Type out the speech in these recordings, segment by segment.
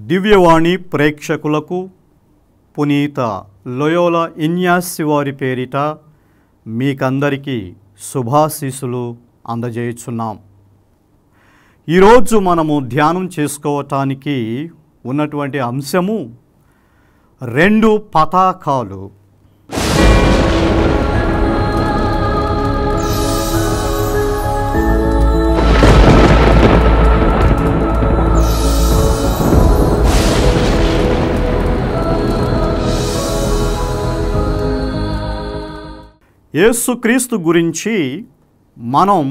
దివ్యవాణి ప్రేక్షకులకు పునీత లోయోలా ఇన్యాసి వారి పేరిట మీకందరికీ శుభాశీస్సులు అందజేయుచున్నాం. ఈరోజు మనము ధ్యానం చేసుకోవటానికి ఉన్నటువంటి అంశము 2 పతాకాలు. యేసుక్రీస్తు గురించి మనం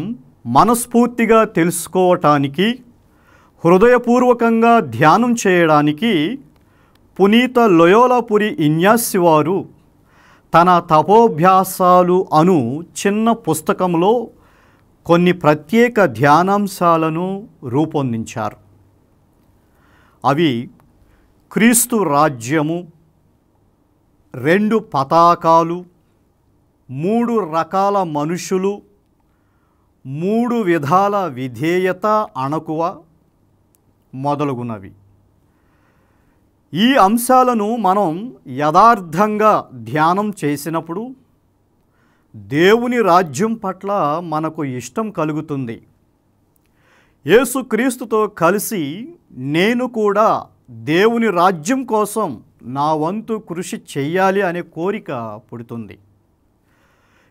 మనస్ఫూర్తిగా తెలుసుకోవటానికి, హృదయపూర్వకంగా ధ్యానం చేయడానికి పునీత లోయోలాపురి ఇన్యాసి వారు తన తపోభ్యాసాలు అను చిన్న పుస్తకంలో కొన్ని ప్రత్యేక ధ్యానాంశాలను రూపొందించారు. అవి క్రీస్తు రాజ్యము, 2 పతాకాలు, 3 రకాల మనుషులు, 3 విధాల విధేయత అణకువ మొదలగునవి. ఈ అంశాలను మనం యథార్థంగా ధ్యానం చేసినప్పుడు దేవుని రాజ్యం పట్ల మనకు ఇష్టం కలుగుతుంది. యేసుక్రీస్తుతో కలిసి నేను కూడా దేవుని రాజ్యం కోసం నా వంతు కృషి చెయ్యాలి అనే కోరిక పుడుతుంది.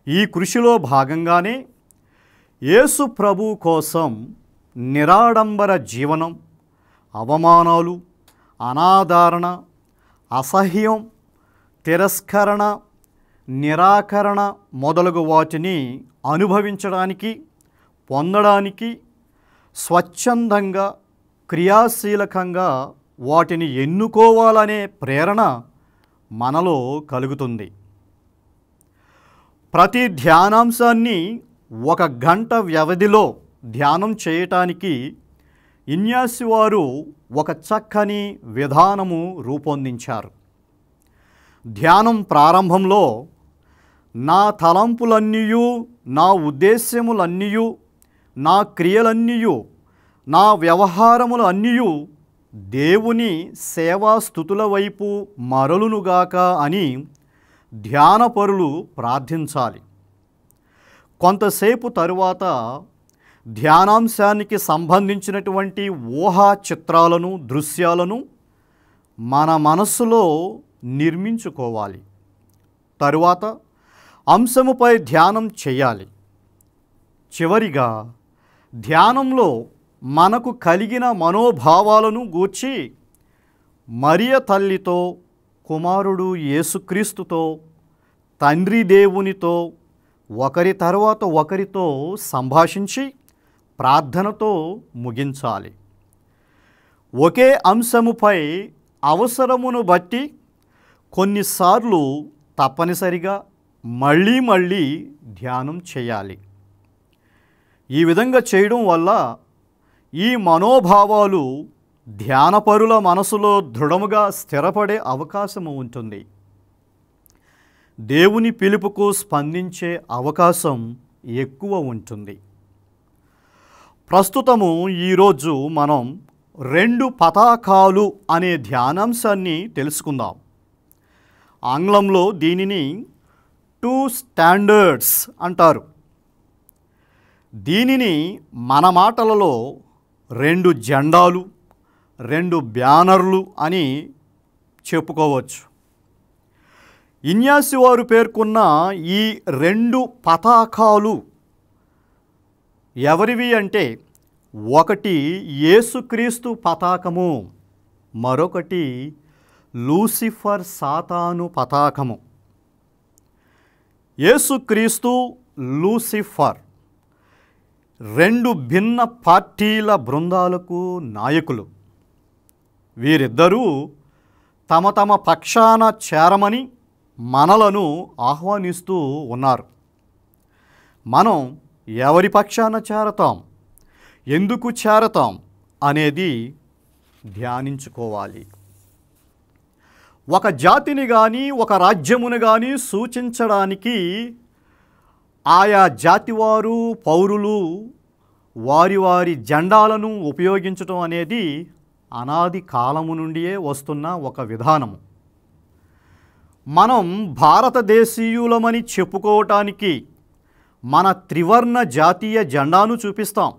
ఈ కృషిలో భాగంగానే యేసు ప్రభు కోసం నిరాడంబర జీవనం, అవమానాలు, అనాదరణ, అసహ్యం, తిరస్కరణ, నిరాకరణ మొదలగు వాటిని అనుభవించడానికి, పొందడానికి స్వచ్ఛందంగా, క్రియాశీలకంగా వాటిని ఎన్నుకోవాలనే ప్రేరణ మనలో కలుగుతుంది. ప్రతి ధ్యానాంశాన్ని 1 గంట వ్యవధిలో ధ్యానం చేయటానికి ఇన్యాసి వారు ఒక చక్కని విధానము రూపొందించారు. ధ్యానం ప్రారంభంలో నా తలంపులన్నీయు, నా ఉద్దేశ్యములన్నీయు, నా క్రియలన్నీయు, నా వ్యవహారములు అన్నీయు దేవుని సేవాస్థుతుల వైపు మరలునుగాక అని ధ్యానపరులు ప్రార్థించాలి. కొంతసేపు తరువాత ధ్యానాంశానికి సంబంధించినటువంటి ఊహా చిత్రాలను, దృశ్యాలను మన మనస్సులో నిర్మించుకోవాలి. తరువాత అంశముపై ధ్యానం చేయాలి. చివరిగా ధ్యానంలో మనకు కలిగిన మనోభావాలను గూర్చి మరియ తల్లితో, కుమారుడు యేసుక్రీస్తుతో, తండ్రి దేవునితో ఒకరి తర్వాత ఒకరితో సంభాషించి ప్రార్థనతో ముగించాలి. ఒకే అంశముపై అవసరమును బట్టి కొన్నిసార్లు తప్పనిసరిగా మళ్ళీ మళ్ళీ ధ్యానం చేయాలి. ఈ విధంగా చేయడం వల్ల ఈ మనోభావాలు ధ్యానపరుల మనసులో దృఢముగా స్థిరపడే అవకాశము ఉంటుంది. దేవుని పిలుపుకు స్పందించే అవకాశం ఎక్కువ ఉంటుంది. ప్రస్తుతము ఈరోజు మనం 2 పతాకాలు అనే ధ్యానాంశాన్ని తెలుసుకుందాం. ఆంగ్లంలో దీనిని 2 స్టాండర్డ్స్ అంటారు. దీనిని మన మాటలలో 2 జెండాలు, 2 బ్యానర్లు అని చెప్పుకోవచ్చు. ఇన్యాసి వారు పేర్కొన్న ఈ 2 పతాకాలు ఎవరివి అంటే, ఒకటి యేసుక్రీస్తు పతాకము, మరొకటి లూసిఫర్ సాతాను పతాకము. యేసుక్రీస్తు, లూసిఫర్ 2 భిన్న పార్టీల బృందాలకు నాయకులు. వీరిద్దరూ తమ తమ పక్షాన చేరమని మనలను ఆహ్వానిస్తూ ఉన్నారు. మనం ఎవరి పక్షాన చేరతాం, ఎందుకు చేరతాం అనేది ధ్యానించుకోవాలి. ఒక జాతిని కానీ, ఒక రాజ్యమును కానీ సూచించడానికి ఆయా జాతివారు, పౌరులు వారి వారి జెండాలను ఉపయోగించడం అనేది అనాది కాలము నుండియే వస్తున్న ఒక విధానము. మనం భారతదేశీయులమని చెప్పుకోవటానికి మన త్రివర్ణ జాతీయ జెండాను చూపిస్తాం.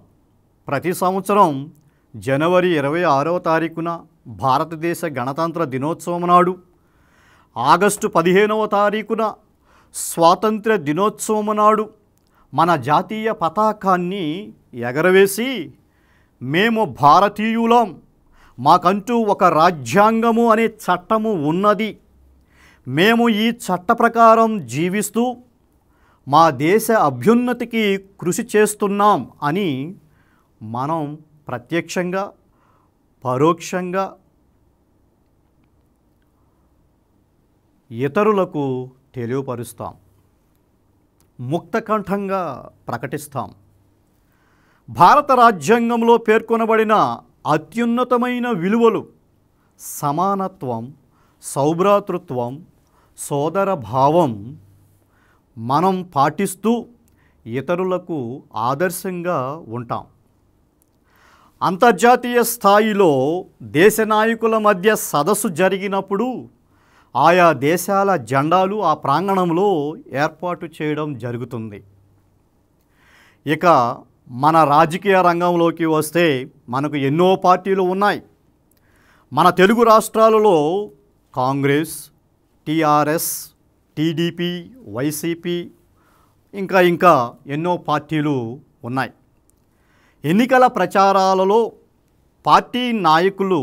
ప్రతి సంవత్సరం జనవరి 26వ తారీఖున భారతదేశ గణతంత్ర దినోత్సవం నాడు, ఆగస్టు 15వ తారీఖున స్వాతంత్ర దినోత్సవం నాడు మన జాతీయ పతాకాన్ని ఎగరవేసి మేము భారతీయులం, మాకంటూ ఒక రాజ్యాంగము అనే చట్టము ఉన్నది, మేము ఈ చట్ట ప్రకారం జీవిస్తూ మా దేశ అభ్యున్నతికి కృషి చేస్తున్నాం అని మనం ప్రత్యక్షంగా పరోక్షంగా ఇతరులకు తెలియపరుస్తాం, ముక్తకంఠంగా ప్రకటిస్తాం. భారత రాజ్యాంగంలో పేర్కొనబడిన అత్యున్నతమైన విలువలు సమానత్వం, సౌభ్రాతృత్వం, సోదర భావం మనం పాటిస్తూ ఇతరులకు ఆదర్శంగా ఉంటాం. అంతర్జాతీయ స్థాయిలో దేశ నాయకుల మధ్య సదస్సు జరిగినప్పుడు ఆయా దేశాల జెండాలు ఆ ప్రాంగణంలో ఏర్పాటు చేయడం జరుగుతుంది. ఇక మన రాజకీయ రంగంలోకి వస్తే మనకు ఎన్నో పార్టీలు ఉన్నాయి. మన తెలుగు రాష్ట్రాలలో కాంగ్రెస్, టీఆర్ఎస్, టీడీపీ, వైసీపీ ఇంకా ఎన్నో పార్టీలు ఉన్నాయి. ఎన్నికల ప్రచారాలలో పార్టీ నాయకులు,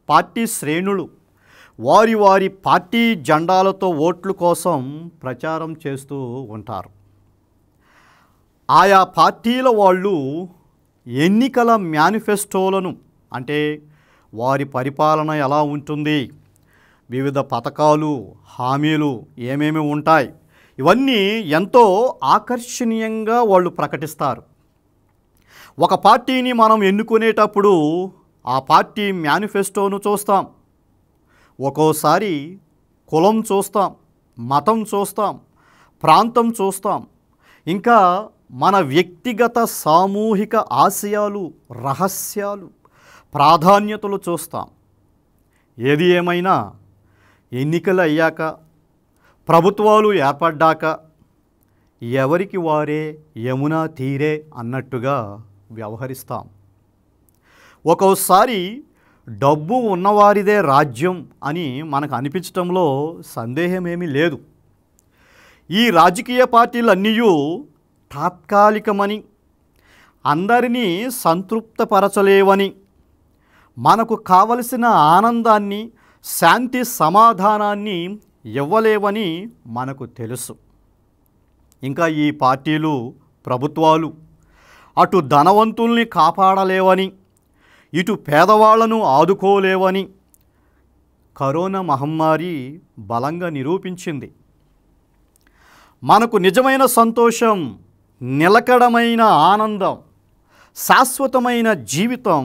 పార్టీ శ్రేణులు వారి వారి పార్టీ జెండాలతో ఓట్ల కోసం ప్రచారం చేస్తూ ఉంటారు. ఆయా పార్టీల వాళ్ళు ఎన్నికల మేనిఫెస్టోలను, అంటే వారి పరిపాలన ఎలా ఉంటుంది, వివిధ పథకాలు, హామీలు ఏమేమి ఉంటాయి, ఇవన్నీ ఎంతో ఆకర్షణీయంగా వాళ్ళు ప్రకటిస్తారు. ఒక పార్టీని మనం ఎన్నుకునేటప్పుడు ఆ పార్టీ మేనిఫెస్టోను చూస్తాం. ఒక్కోసారి కులం చూస్తాం, మతం చూస్తాం, ప్రాంతం చూస్తాం, ఇంకా మన వ్యక్తిగత సామూహిక ఆశయాలు, రహస్యాలు, ప్రాధాన్యతలు చూస్తాం. ఏది ఏమైనా ఎన్నికలు అయ్యాక, ప్రభుత్వాలు ఏర్పడ్డాక ఎవరికి వారే యమునా తీరే అన్నట్టుగా వ్యవహరిస్తాం. ఒక్కోసారి డబ్బు ఉన్నవారిదే రాజ్యం అని మనకు అనిపించటంలో సందేహమేమీ లేదు. ఈ రాజకీయ పార్టీలన్నీ తాత్కాలికమని, అందరినీ సంతృప్తపరచలేవని, మనకు కావలసిన ఆనందాన్ని, శాంతి సమాధానాన్ని ఇవ్వలేవని మనకు తెలుసు. ఇంకా ఈ పార్టీలు, ప్రభుత్వాలు అటు ధనవంతుల్ని కాపాడలేవని, ఇటు పేదవాళ్లను ఆదుకోలేవని కరోనా మహమ్మారి బలంగా నిరూపించింది. మనకు నిజమైన సంతోషం, నిలకడమైన ఆనందం, శాశ్వతమైన జీవితం,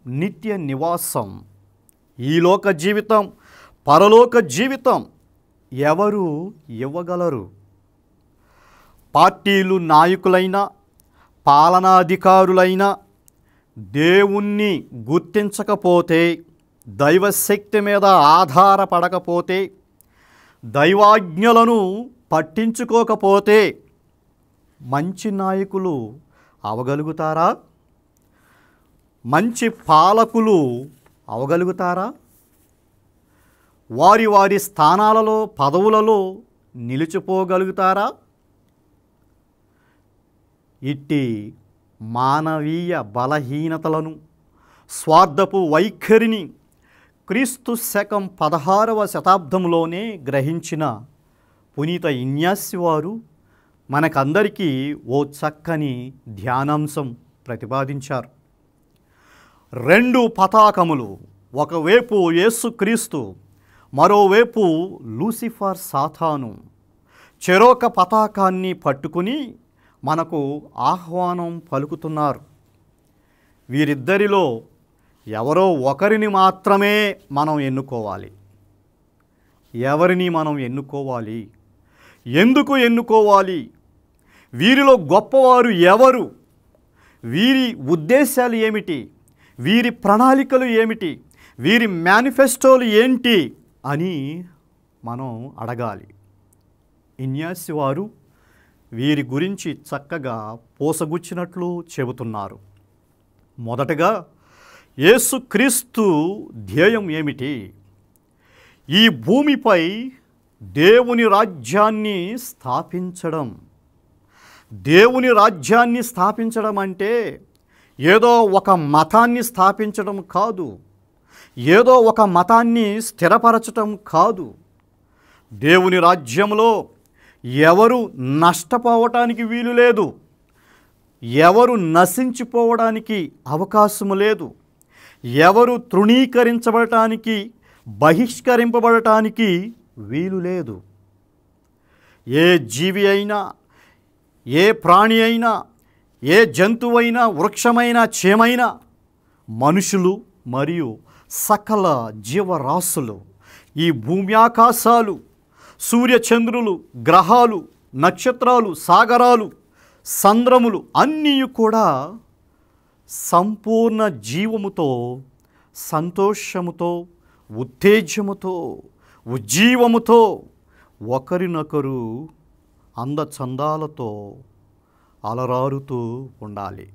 నిత్య నివాసం, ఈలోక జీవితం, పరలోక జీవితం ఎవరు ఇవ్వగలరు? పార్టీలు నాయకులైన, పాలనాధికారులైన దేవుణ్ణి గుర్తించకపోతే, దైవశక్తి మీద ఆధారపడకపోతే, దైవాజ్ఞలను పట్టించుకోకపోతే మంచి నాయకులు అవగలుగుతారా? మంచి పాలకులు అవగలుగుతారా? వారి వారి స్థానాలలో, పదవులలో నిలిచిపోగలుగుతారా? ఇట్టి మానవీయ బలహీనతలను, స్వార్థపు వైఖరిని క్రీస్తు శకం 16వ శతాబ్దంలోనే గ్రహించిన పునీత ఇన్యాసి వారు మనకందరికీ ఓ చక్కని ధ్యానాంశం ప్రతిపాదించారు. 2 పతాకములు, ఒకవైపు యేసుక్రీస్తు, మరోవైపు లూసిఫర్ సాతాను, చెరొక పతాకాన్ని పట్టుకుని మనకు ఆహ్వానం పలుకుతున్నారు. వీరిద్దరిలో ఎవరో ఒకరిని మాత్రమే మనం ఎన్నుకోవాలి. ఎవరిని మనం ఎన్నుకోవాలి? ఎందుకు ఎన్నుకోవాలి? వీరిలో గొప్పవారు ఎవరు? వీరి ఉద్దేశాలు ఏమిటి? వీరి ప్రణాళికలు ఏమిటి, వీరి మేనిఫెస్టోలు ఏంటి అని మనం అడగాలి. ఇన్యాసి వారు వీరి గురించి చక్కగా పోసగుచ్చినట్లు చెబుతున్నారు. మొదటగా యేసుక్రీస్తు ధ్యేయం ఏమిటి? ఈ భూమిపై దేవుని రాజ్యాన్ని స్థాపించడం. దేవుని రాజ్యాన్ని స్థాపించడం అంటే ఏదో ఒక మతాన్ని స్థాపించడం కాదు, ఏదో ఒక మతాన్ని స్థిరపరచడం కాదు. దేవుని రాజ్యంలో ఎవరు నష్టపోవటానికి వీలు లేదు, ఎవరు నశించిపోవడానికి అవకాశము లేదు, ఎవరు తృణీకరించబడటానికి బహిష్కరింపబడటానికి వీలు లేదు. ఏ జీవి అయినా, ఏ ప్రాణి అయినా, ఏ జంతువైనా, వృక్షమైనా, చేమైనా, మనుషులు మరియు సకల జీవరాశులు, ఈ భూమి ఆకాశాలు, సూర్యచంద్రులు, గ్రహాలు, నక్షత్రాలు, సాగరాలు, సంద్రములు అన్నీ కూడా సంపూర్ణ జీవముతో, సంతోషముతో, ఉత్తేజముతో, ఉజ్జీవముతో, ఒకరినొకరు అందచందాలతో అలరారుతూ ఉండాలి.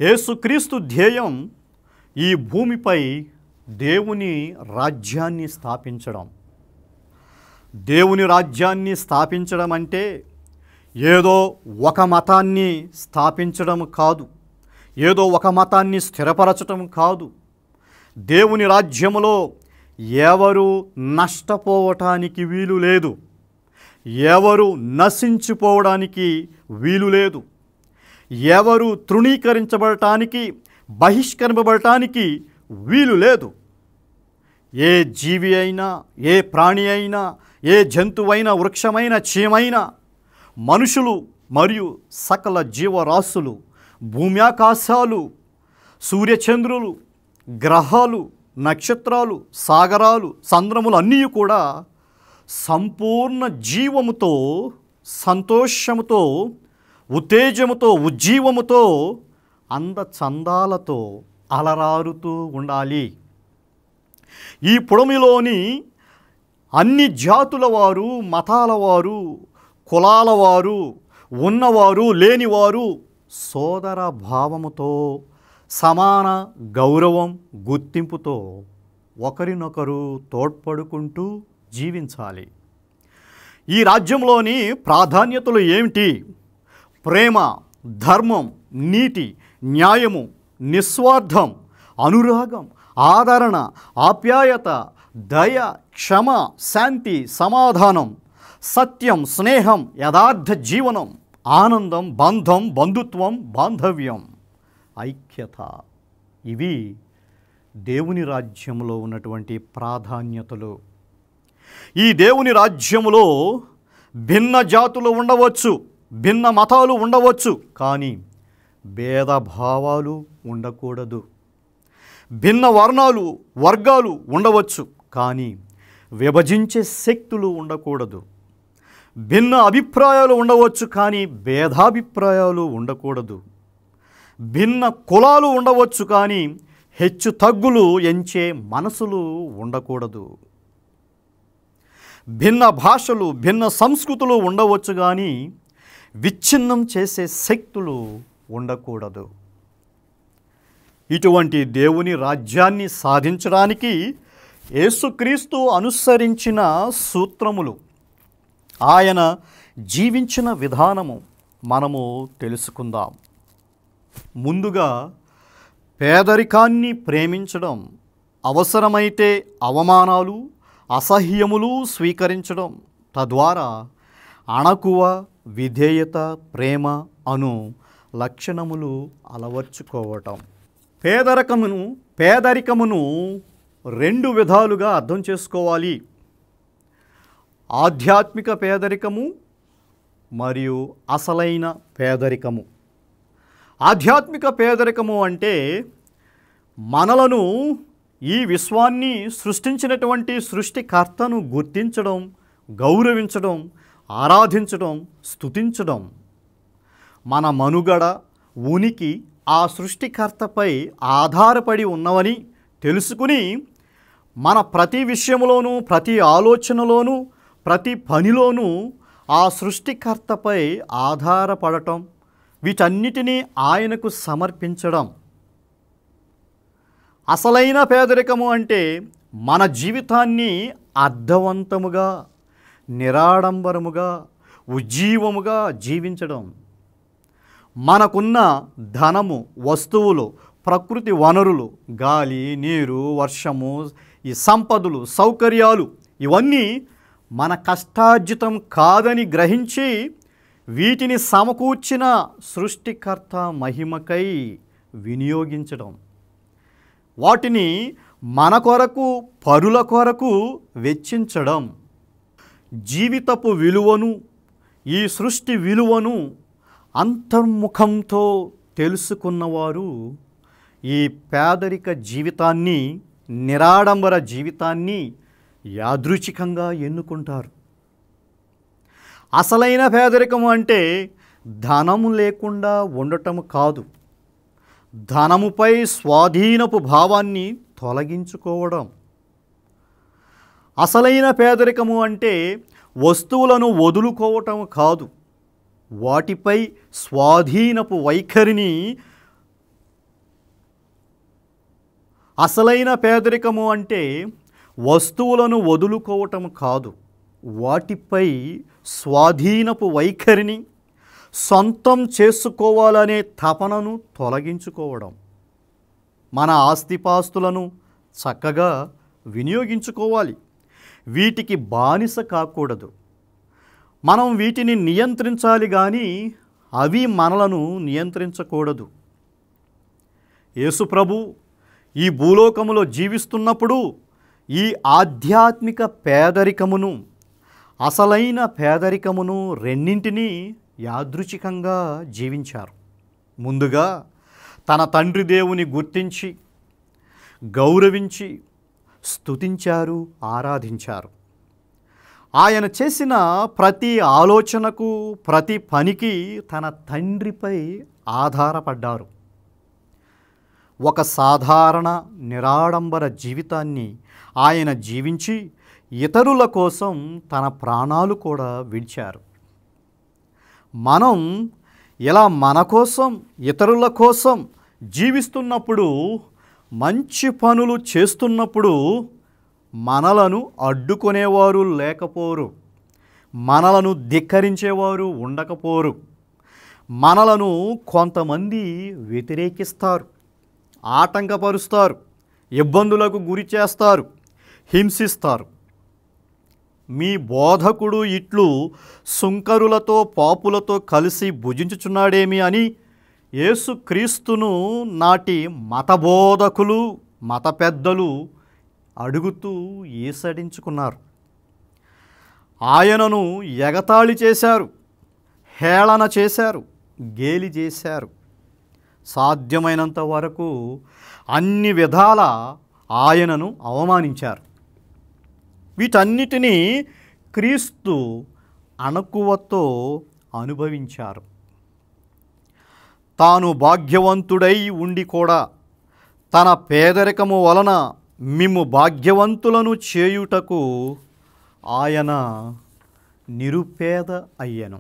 యేసుక్రీస్తు ధ్యేయం ఈ భూమిపై దేవుని రాజ్యాన్ని స్థాపించడం. దేవుని రాజ్యాన్ని స్థాపించడం అంటే ఏదో ఒక మతాన్ని స్థాపించడం కాదు, ఏదో ఒక మతాన్ని స్థిరపరచడం కాదు. దేవుని రాజ్యములో ఎవరు నష్టపోవటానికి వీలు లేదు, ఎవరు నశించిపోవడానికి వీలు లేదు, ఎవరు తృణీకరించబడటానికి బహిష్కరింపబడటానికి వీలు లేదు. ఏ జీవి అయినా, ఏ ప్రాణి అయినా, ఏ జంతువైనా, వృక్షమైన, చీమైనా, మనుషులు మరియు సకల జీవరాశులు, భూమి ఆకాశాలు, సూర్యచంద్రులు, గ్రహాలు, నక్షత్రాలు, సాగరాలు, సంద్రములు అన్నీ కూడా సంపూర్ణ జీవముతో, సంతోషముతో, ఉత్తేజముతో, ఉజ్జీవముతో, అందచందాలతో అలరారుతూ ఉండాలి. ఈ పుడమిలోని అన్ని జాతుల వారు, మతాల వారు, కులాల వారు, ఉన్నవారు, లేనివారు సోదర భావముతో, సమాన గౌరవం, గుర్తింపుతో ఒకరినొకరు తోడ్పడుకుంటూ జీవించాలి. ఈ రాజ్యంలోని ప్రాధాన్యతలు ఏమిటి? ప్రేమ, ధర్మం, నీతి, న్యాయము, నిస్వార్థం, అనురాగం, ఆదరణ, ఆప్యాయత, దయ, క్షమ, శాంతి, సమాధానం, సత్యం, స్నేహం, యథార్థ జీవనం, ఆనందం, బంధం, బంధుత్వం, బాంధవ్యం, ఐక్యత. ఇవి దేవుని రాజ్యంలో ఉన్నటువంటి ప్రాధాన్యతలు. ఈ దేవుని రాజ్యములో భిన్న జాతులు ఉండవచ్చు, భిన్న మతాలు ఉండవచ్చు, కానీ భేదభావాలు ఉండకూడదు. భిన్న వర్ణాలు, వర్గాలు ఉండవచ్చు, కానీ విభజించే శక్తులు ఉండకూడదు. భిన్న అభిప్రాయాలు ఉండవచ్చు, కానీ భేదాభిప్రాయాలు ఉండకూడదు. భిన్న కులాలు ఉండవచ్చు, కానీ హెచ్చు తగ్గులు ఎంచే మనసులు ఉండకూడదు. భిన్న భాషలు, భిన్న సంస్కృతులు ఉండవచ్చు, కానీ విచ్ఛిన్నం చేసే శక్తులు ఉండకూడదు. ఇటువంటి దేవుని రాజ్యాన్ని సాధించడానికి యేసుక్రీస్తు అనుసరించిన సూత్రములు, ఆయన జీవించిన విధానము మనము తెలుసుకుందాం. ముందుగా పేదరికాన్ని ప్రేమించడం, అవసరమైతే అవమానాలు, అసహ్యములు స్వీకరించడం, తద్వారా అణకువ, విధేయత, ప్రేమ అను లక్షణములు అలవర్చుకోవటం. పేదరికమును రెండు విధాలుగా అర్థం చేసుకోవాలి. ఆధ్యాత్మిక పేదరికము మరియు అసలైన పేదరికము. ఆధ్యాత్మిక పేదరికము అంటే మనలను, ఈ విశ్వాన్ని సృష్టించినటువంటి సృష్టికర్తను గుర్తించడం, గౌరవించడం, ఆరాధించడం, స్తుతించడం. మన మనుగడ, ఉనికి ఆ సృష్టికర్తపై ఆధారపడి ఉన్నవని తెలుసుకుని మన ప్రతి విషయంలోనూ, ప్రతి ఆలోచనలోనూ, ప్రతి పనిలోనూ ఆ సృష్టికర్తపై ఆధారపడటం, వీటన్నిటినీ ఆయనకు సమర్పించడం. అసలైన పేదరికము అంటే మన జీవితాన్ని అర్థవంతముగా, నిరాడంబరముగా, ఉజ్జీవముగా జీవించడం. మనకున్న ధనము, వస్తువులు, ప్రకృతి వనరులు, గాలి, నీరు, వర్షము, ఈ సంపదలు, సౌకర్యాలు ఇవన్నీ మన కష్టార్జితం కాదని గ్రహించి వీటిని సమకూర్చిన సృష్టికర్త మహిమకై వినియోగించడం. వాటిని మన కొరకు, పరుల కొరకు వెచ్చించడం. జీవితపు విలువను, ఈ సృష్టి విలువను అంతర్ముఖంతో తెలుసుకున్నవారు ఈ పేదరిక జీవితాన్ని, నిరాడంబర జీవితాన్ని యాదృచ్ఛికంగా ఎన్నుకుంటారు. అసలైన పేదరికము అంటే ధనము లేకుండా ఉండటము కాదు, ధనముపై స్వాధీనపు భావాన్ని తొలగించుకోవడం. అసలైన పేదరికము అంటే వస్తువులను వదులుకోవటం కాదు, వాటిపై స్వాధీనపు వైఖరిని. అసలైన పేదరికము అంటే వస్తువులను వదులుకోవటం కాదు, వాటిపై స్వాధీనపు వైఖరిని, సొంతం చేసుకోవాలనే తపనను తొలగించుకోవడం. మన ఆస్తిపాస్తులను చక్కగా వినియోగించుకోవాలి, వీటికి బానిస కాకూడదు. మనం వీటిని నియంత్రించాలి కానీ అవి మనలను నియంత్రించకూడదు. యేసు ప్రభు ఈ భూలోకములో జీవిస్తున్నప్పుడు ఈ ఆధ్యాత్మిక పేదరికమును, అసలైన పేదరికమును రెండింటినీ యాదృచ్ఛికంగా జీవించారు. ముందుగా తన తండ్రి దేవుని గుర్తించి, గౌరవించి, స్తుతించారు, ఆరాధించారు. ఆయన చేసిన ప్రతి ఆలోచనకు, ప్రతి పనికి తన తండ్రిపై ఆధారపడ్డారు. ఒక సాధారణ నిరాడంబర జీవితాన్ని ఆయన జీవించి ఇతరుల కోసం తన ప్రాణాలు కూడా విడిచారు. మనం ఇలా మన కోసం, ఇతరుల కోసం జీవిస్తున్నప్పుడు, మంచి పనులు చేస్తున్నప్పుడు మనలను అడ్డుకునేవారు లేకపోరు, మనలను ధిక్కరించేవారు ఉండకపోరు. మనలను కొంతమంది వ్యతిరేకిస్తారు, ఆటంకపరుస్తారు, ఇబ్బందులకు గురి చేస్తారు, హింసిస్తారు. మీ బోధకుడు ఇట్లు సుంకరులతో, పాపులతో కలిసి భుజించుచున్నాడేమి అని యేసుక్రీస్తును నాటి మతబోధకులు, మత పెద్దలు అడుగుతూ ఈసడించుకున్నారు. ఆయనను ఎగతాళి చేశారు, హేళన చేశారు, గేలి చేశారు. సాధ్యమైనంత వరకు అన్ని విధాల ఆయనను అవమానించారు. వీటన్నిటినీ క్రీస్తు అణకువతో అనుభవించారు. తాను భాగ్యవంతుడై ఉండి కూడా తన పేదరికము వలన మిమ్ము భాగ్యవంతులను చేయుటకు ఆయన నిరుపేద అయ్యెను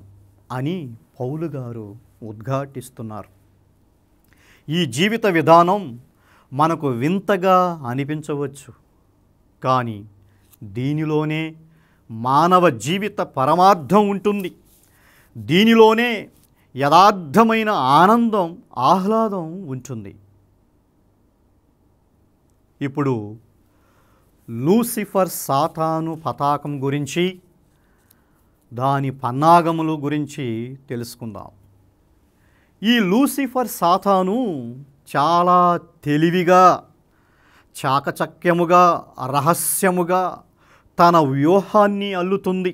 అని పౌలు గారు ఉద్ఘాటిస్తున్నారు. ఈ జీవిత విధానం మనకు వింతగా అనిపించవచ్చు, కానీ దీనిలోనే మానవ జీవిత పరమార్థం ఉంటుంది. దీనిలోనే యథార్థమైన ఆనందం, ఆహ్లాదం ఉంటుంది. ఇప్పుడు లూసిఫర్, సాతాను పతాకం గురించి, దాని పన్నాగములు గురించి తెలుసుకుందాం. ఈ లూసిఫర్ సాతాను చాలా తెలివిగా, చాకచక్యముగా, రహస్యముగా తన వ్యూహాన్ని అల్లుతుంది.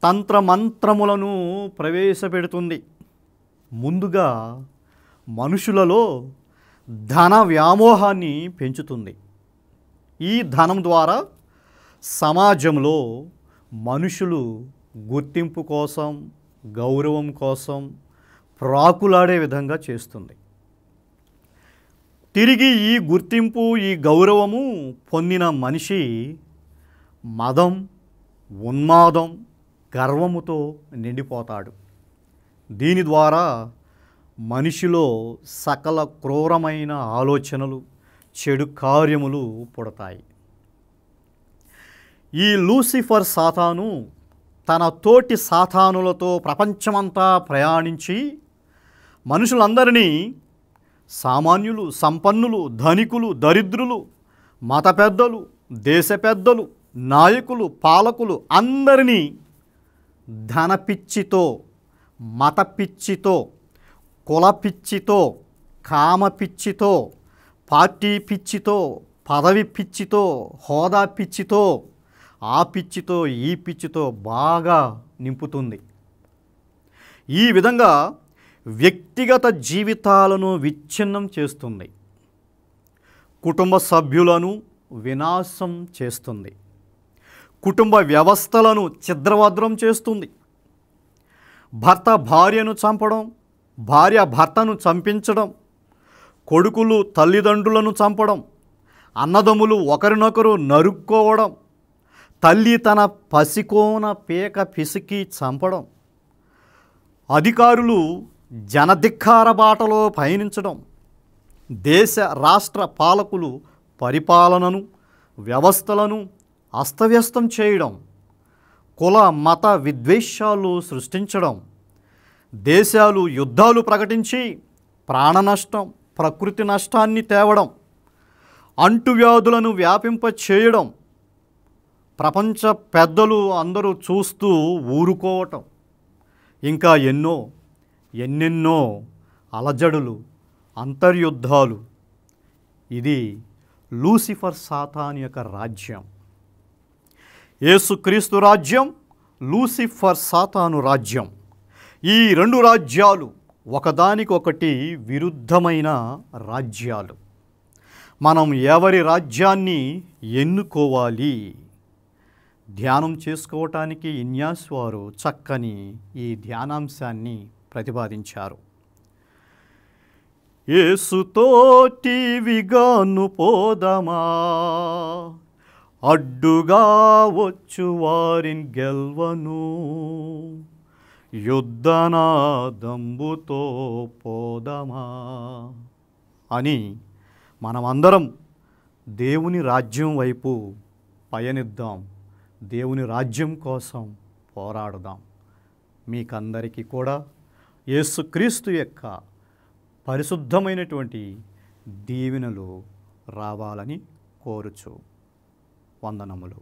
తంత్రమంత్రములను ప్రవేశపెడుతుంది. ముందుగా మనుషులలో ధన వ్యామోహాన్ని పెంచుతుంది. ఈ ధనం ద్వారా సమాజంలో మనుషులు గుర్తింపు కోసం, గౌరవం కోసం ప్రాకులాడే విధంగా చేస్తుంది. తిరిగి ఈ గుర్తింపు, ఈ గౌరవము పొందిన మనిషి మదం, ఉన్మాదం, గర్వముతో నిండిపోతాడు. దీని ద్వారా మనిషిలో సకల క్రూరమైన ఆలోచనలు, చెడు కార్యములు పుడతాయి. ఈ లూసిఫర్ సాతాను తన తోటి సాతానులతో ప్రపంచమంతా ప్రయాణించి మనుషులందరినీ, సామాన్యులు, సంపన్నులు, ధనికులు, దరిద్రులు, మత పెద్దలు, దేశ పెద్దలు, నాయకులు, పాలకులు అందరినీ ధన పిచ్చితో, మత పిచ్చితో, కుల పిచ్చితో, కామ పిచ్చితో, పార్టీ పిచ్చితో, పదవి పిచ్చితో, హోదా పిచ్చితో, ఆ పిచ్చితో, ఈ పిచ్చితో బాగా నింపుతుంది. ఈ విధంగా వ్యక్తిగత జీవితాలను విచ్ఛిన్నం చేస్తుంది. కుటుంబ సభ్యులను వినాశం చేస్తుంది. కుటుంబ వ్యవస్థలను ఛిద్రవద్రం చేస్తుంది. భర్త భార్యను చంపడం, భార్య భర్తను చంపించడం, కొడుకులు తల్లిదండ్రులను చంపడం, అన్నదమ్ములు ఒకరినొకరు నరుక్కోవడం, తల్లి తన పసికోన పేక పిసికి చంపడం, అధికారులు జనధిక్కార బాటలో పయనించడం, దేశ రాష్ట్ర పాలకులు పరిపాలనను, వ్యవస్థలను అస్తవ్యస్తం చేయడం, కుల మత విద్వేషాలు సృష్టించడం, దేశాలు యుద్ధాలు ప్రకటించి ప్రాణ నష్టం, ప్రకృతి నష్టాన్ని తేవడం, అంటువ్యాధులను వ్యాపింప చేయడం, ప్రపంచ పెద్దలు అందరూ చూస్తూ ఊరుకోవటం, ఇంకా ఎన్నెన్నో అలజడులు, అంతర్యుద్ధాలు. ఇది లూసిఫర్ సాతాను యొక్క రాజ్యం. యేసుక్రీస్తు రాజ్యం, లూసిఫర్ సాతాను రాజ్యం. ఈ రెండు రాజ్యాలు ఒకదానికొకటి విరుద్ధమైన రాజ్యాలు. మనం ఎవరి రాజ్యాన్ని ఎన్నుకోవాలి? ధ్యానం చేసుకోవటానికి ఇన్యాస్ వారు చక్కని ఈ ధ్యానాంశాన్ని ప్రతిపాదించారు. యేసుతోటి విగాను పోదమా, అడ్డుగా వచ్చు వారిని గెల్వను, యుద్ధనాదంబుతో పోదమా అని మనమందరం దేవుని రాజ్యం వైపు పయనిద్దాం. దేవుని రాజ్యం కోసం పోరాడుదాం. మీకందరికీ కూడా యేసుక్రీస్తు యొక్క పరిశుద్ధమైనటువంటి దీవెనలు రావాలని కోరుచు వందనములు.